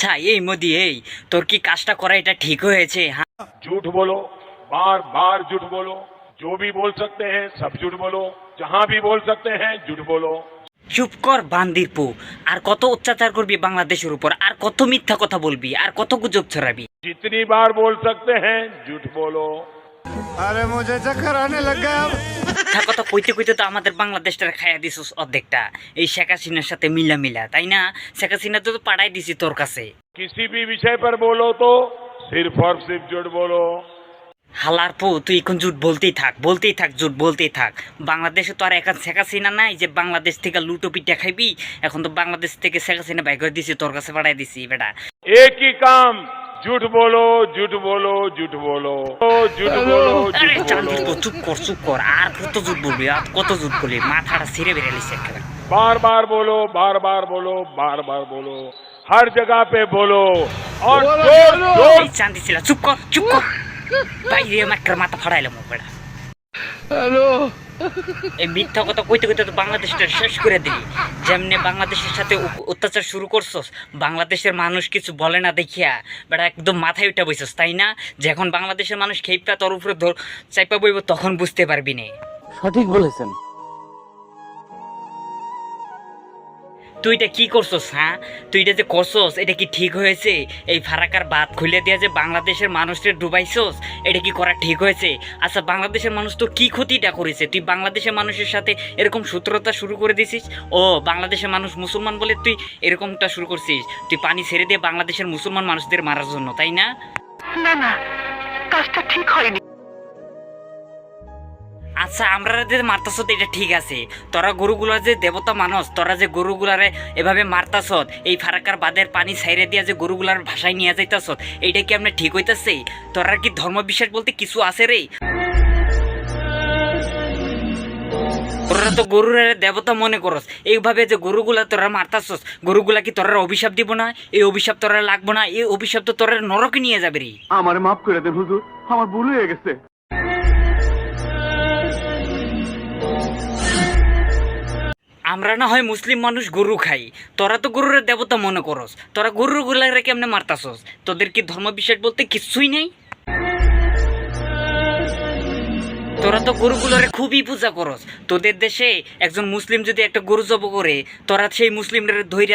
আচ্ছা এই মোদি, এই তোর কি কাজটা করা এটা ঠিক হয়েছে? হ্যাঁ, झूठ बोलो, बार बार झूठ बोलो। जो भी बोल सकते हैं सब झूठ बोलो, जहां भी बोल सकते हैं झूठ बोलो। চুপ কর বান্দির পু। আর কত অত্যাচার করবি বাংলাদেশের উপর, আর কত মিথ্যা কথা বলবি, আর কত গুজব ছড়াবি? जितनी बार बोल सकते हैं झूठ बोलो। अरे मुझे चक्कर आने लग गया अब। মিথ্যা কথা কইতে কইতে তো আমাদের বাংলাদেশটা খাইয়া দিছিস অর্ধেকটা, এই শেখ হাসিনার সাথে মিলা মিলা, তাই না? শেখ হাসিনা তো পাঠাই দিছি তোর কাছে। किसी भी विषय पर बोलो तो सिर्फ और सिर्फ झूठ बोलो। হালার পু, তুই এখন জুট বলতেই থাক, বলতেই থাক, জুট বলতেই থাক। বাংলাদেশে তো আর এখন শেখ হাসিনা নাই যে বাংলাদেশ থেকে লুটো পিঠা খাইবি। এখন তো বাংলাদেশ থেকে শেখ হাসিনা বাই করে দিছি, তোর কাছে পাঠাই দিছি বেটা। एक ही काम, झूठ बोलो झूठ बोलो झूठ बोलो झूठ बोलो আরে झूठ চান্দি बोलो। তো চুপ কর, চুপ কর। আর কত জুট বলবি, আর কত জুট বলবি? মাথাটা ছিঁড়ে বেরালিছে একেবারে। बार बार बोलो, बार बार बोलो, बार बार बोलो, हर जगह पे बोलो और जोर जोर। এই চান্দি ছিল, চুপ কর, চুপ কর। বাইরে মাত্র মাথা ফাড়াইলাম বেটা। এই মিথ্যা কথা কইতে কইতে তো বাংলাদেশটা শেষ করে দিলি। যেমনি বাংলাদেশের সাথে অত্যাচার শুরু করছস, বাংলাদেশের মানুষ কিছু বলে না দেখিয়া বেটা একদম মাথায় উঠে বইছস, তাই না? যখন বাংলাদেশের মানুষ খেইপা তোর উপরে চাইপা বইব তখন বুঝতে পারবি না। সঠিক বলেছেন। তুই এটা কি করছস? হ্যাঁ, তুই এটা যে করছস এটা কি ঠিক হয়েছে? এই ফারাকার বাদ খুলে দিয়া যে বাংলাদেশের মানুষকে ডুবাইছস, এটা কি করা ঠিক হয়েছে? আচ্ছা, বাংলাদেশের মানুষ তো কি ক্ষতিটা করেছে? তুই বাংলাদেশের মানুষের সাথে এরকম শত্রুতা শুরু করে দিছিস। ও বাংলাদেশের মানুষ মুসলমান বলে তুই এরকমটা শুরু করছিস। তুই পানি ছেড়ে দিয়ে বাংলাদেশের মুসলমান মানুষদের মারার জন্য, তাই না? না না, কাজটা ঠিক হয়নি। আচ্ছা, আমরা যে মারতাছ এটা ঠিক আছে। তোরা গরুগুলার যে দেবতা মানুষ, তোরা যে গরুগুলারে এভাবে মারতাছ, এই ফারাকার বাদের পানি ছাইরে দিয়া যে গরুগুলার ভাষায় নিয়ে যাইতাছ, এইটা কি আমরা ঠিক হইতাছে? তোরা কি ধর্ম বিশ্বাস বলতে কিছু আছে রে? তোরা তো গরুর দেবতা মনে করস, এইভাবে যে গরুগুলা তোরা মারতাছস, গরুগুলা কি তোরা অভিশাপ দিব না? এই অভিশাপ তোরা লাগবো না? এই অভিশাপ তো তোরা নরকে নিয়ে যাবে রে। আমার মাফ করে দেন হুজুর, আমার ভুল হয়ে গেছে। আমরা না হয় মুসলিম মানুষ গরু খাই, তোরা তো গরুর দেবতা মনে করস। তোরা গরুগুলারে কেমনে মারতাছস? তোদের কি ধর্ম বিশ্বাস বলতে কিছুই নেই? তোরা তো গরুগুলোরে খুবই পূজা করস। তোদের দেশে একজন মুসলিম যদি একটা গরু জব করে, তোরা সেই মুসলিমদের ধৈর্য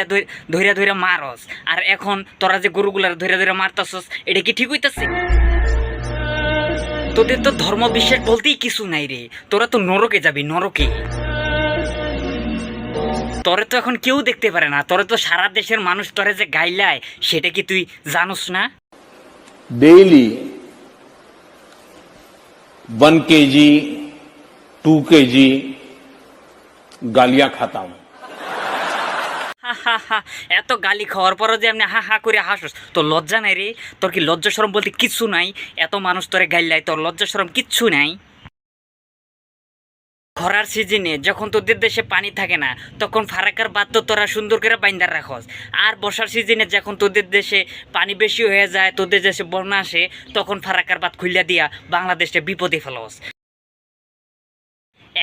ধৈর্য মারস। আর এখন তোরা যে গরুগুলার ধৈর্য মারতাছস, এটা কি ঠিক হইতাছে? তোদের তো ধর্ম বিশ্বাস বলতেই কিছু নাই রে। তোরা তো নরকে যাবি, নরকে। তোরে তো এখন কেউ দেখতে পারে না। তোরে তো সারা দেশের মানুষ তোরে যে গাইলায়, সেটা কি তুই জানোস না? डेली 1 kg 2 kg गालियां खाता हूं। হা হা হা, এত গালি খাওয়ার পরও যে এমনি হা হা করে হাসস, তোর লজ্জা নাই রে? তোর কি লজ্জা শরম বলতে কিচ্ছু নাই? এত মানুষ তোরে গাইলায়, তোর লজ্জা শরম কিচ্ছু নাই? খরার সিজনে যখন তোদের দেশে পানি থাকে না, তখন ফারাকার বাদ তো তোরা সুন্দর করে বাইন্দা রাখস। আর বর্ষার সিজনে যখন তোদের দেশে পানি বেশি হয়ে যায়, তোদের দেশে বন্যা আসে, তখন ফারাকার বাদ খুলিয়া দিয়া বাংলাদেশে বিপদে ফেলস।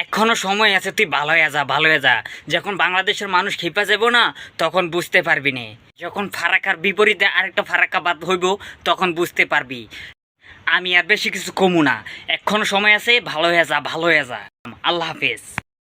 এখনো সময় আছে, তুই ভালো হয়ে যা, ভালো হয়ে যা। যখন বাংলাদেশের মানুষ খেপা যাব না, তখন বুঝতে পারবি না। যখন ফারাকার বিপরীতে আরেকটা ফারাকা বাদ হইব, তখন বুঝতে পারবি। আমি আর বেশি কিছু কমু না, এখনো সময় আছে, ভালো হয়ে যা, ভালো হয়ে যা। আল্লাহ হাফেজ।